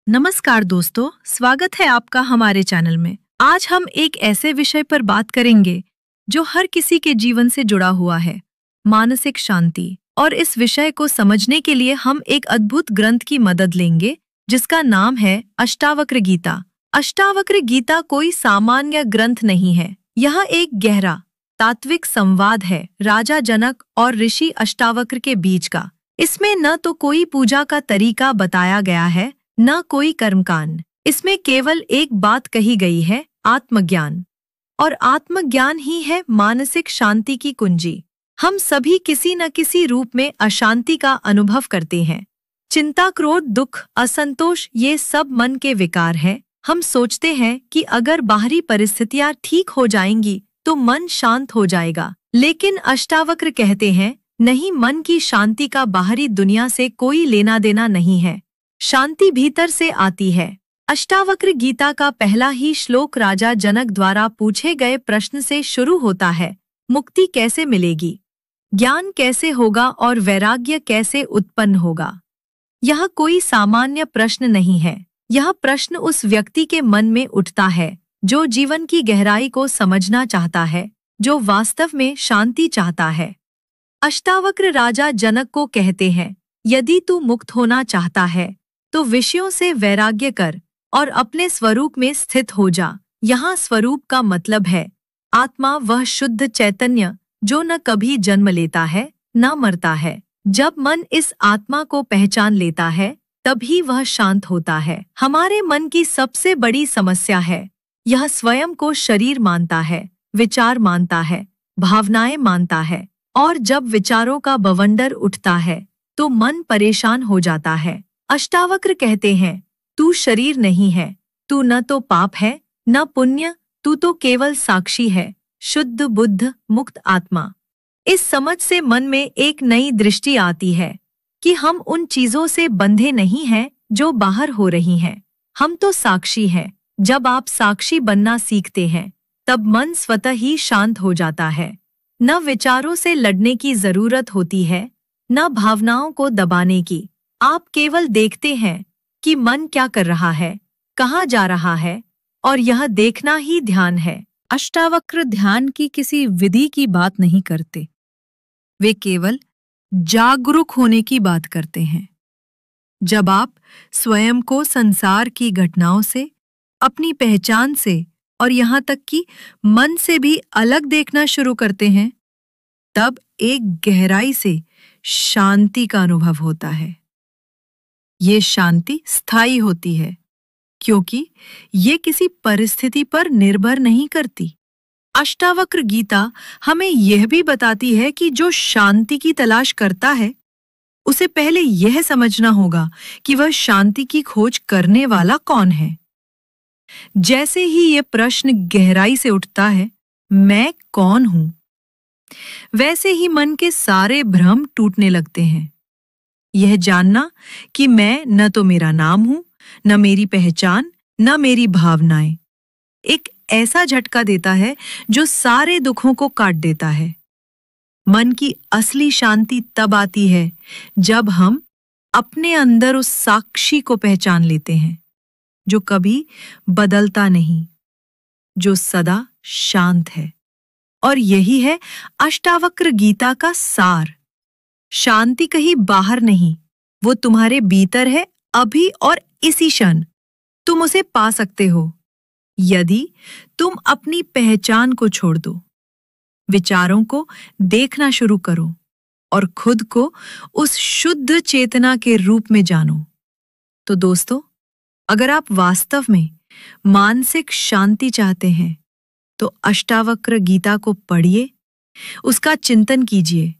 नमस्कार दोस्तों, स्वागत है आपका हमारे चैनल में। आज हम एक ऐसे विषय पर बात करेंगे जो हर किसी के जीवन से जुड़ा हुआ है, मानसिक शांति। और इस विषय को समझने के लिए हम एक अद्भुत ग्रंथ की मदद लेंगे जिसका नाम है अष्टावक्र गीता। अष्टावक्र गीता कोई सामान्य ग्रंथ नहीं है, यह एक गहरा तात्विक संवाद है राजा जनक और ऋषि अष्टावक्र के बीच का। इसमें न तो कोई पूजा का तरीका बताया गया है, न कोई कर्मकांड। इसमें केवल एक बात कही गई है, आत्मज्ञान। और आत्मज्ञान ही है मानसिक शांति की कुंजी। हम सभी किसी न किसी रूप में अशांति का अनुभव करते हैं। चिंता, क्रोध, दुख, असंतोष, ये सब मन के विकार हैं। हम सोचते हैं कि अगर बाहरी परिस्थितियां ठीक हो जाएंगी तो मन शांत हो जाएगा, लेकिन अष्टावक्र कहते हैं नहीं, मन की शांति का बाहरी दुनिया से कोई लेना देना नहीं है। शांति भीतर से आती है। अष्टावक्र गीता का पहला ही श्लोक राजा जनक द्वारा पूछे गए प्रश्न से शुरू होता है, मुक्ति कैसे मिलेगी, ज्ञान कैसे होगा और वैराग्य कैसे उत्पन्न होगा। यह कोई सामान्य प्रश्न नहीं है। यह प्रश्न उस व्यक्ति के मन में उठता है जो जीवन की गहराई को समझना चाहता है, जो वास्तव में शांति चाहता है। अष्टावक्र राजा जनक को कहते हैं, यदि तू मुक्त होना चाहता है तो विषयों से वैराग्य कर और अपने स्वरूप में स्थित हो जा। यहाँ स्वरूप का मतलब है आत्मा, वह शुद्ध चैतन्य जो न कभी जन्म लेता है न मरता है। जब मन इस आत्मा को पहचान लेता है तभी वह शांत होता है। हमारे मन की सबसे बड़ी समस्या है, यह स्वयं को शरीर मानता है, विचार मानता है, भावनाएं मानता है। और जब विचारों का बवंडर उठता है तो मन परेशान हो जाता है। अष्टावक्र कहते हैं, तू शरीर नहीं है, तू न तो पाप है न पुण्य, तू तो केवल साक्षी है, शुद्ध बुद्ध मुक्त आत्मा। इस समझ से मन में एक नई दृष्टि आती है कि हम उन चीजों से बंधे नहीं हैं जो बाहर हो रही हैं। हम तो साक्षी हैं। जब आप साक्षी बनना सीखते हैं तब मन स्वतः ही शांत हो जाता है। न विचारों से लड़ने की जरूरत होती है, न भावनाओं को दबाने की। आप केवल देखते हैं कि मन क्या कर रहा है, कहाँ जा रहा है, और यह देखना ही ध्यान है। अष्टावक्र ध्यान की किसी विधि की बात नहीं करते, वे केवल जागरूक होने की बात करते हैं। जब आप स्वयं को संसार की घटनाओं से, अपनी पहचान से और यहाँ तक कि मन से भी अलग देखना शुरू करते हैं, तब एक गहराई से शांति का अनुभव होता है। ये शांति स्थायी होती है क्योंकि ये किसी परिस्थिति पर निर्भर नहीं करती। अष्टावक्र गीता हमें यह भी बताती है कि जो शांति की तलाश करता है उसे पहले यह समझना होगा कि वह शांति की खोज करने वाला कौन है। जैसे ही ये प्रश्न गहराई से उठता है, मैं कौन हूं, वैसे ही मन के सारे भ्रम टूटने लगते हैं। यह जानना कि मैं न तो मेरा नाम हूं, न मेरी पहचान, न मेरी भावनाएं, एक ऐसा झटका देता है जो सारे दुखों को काट देता है। मन की असली शांति तब आती है जब हम अपने अंदर उस साक्षी को पहचान लेते हैं जो कभी बदलता नहीं, जो सदा शांत है। और यही है अष्टावक्र गीता का सार। शांति कहीं बाहर नहीं, वो तुम्हारे भीतर है, अभी और इसी क्षण। तुम उसे पा सकते हो यदि तुम अपनी पहचान को छोड़ दो, विचारों को देखना शुरू करो और खुद को उस शुद्ध चेतना के रूप में जानो। तो दोस्तों, अगर आप वास्तव में मानसिक शांति चाहते हैं तो अष्टावक्र गीता को पढ़िए, उसका चिंतन कीजिए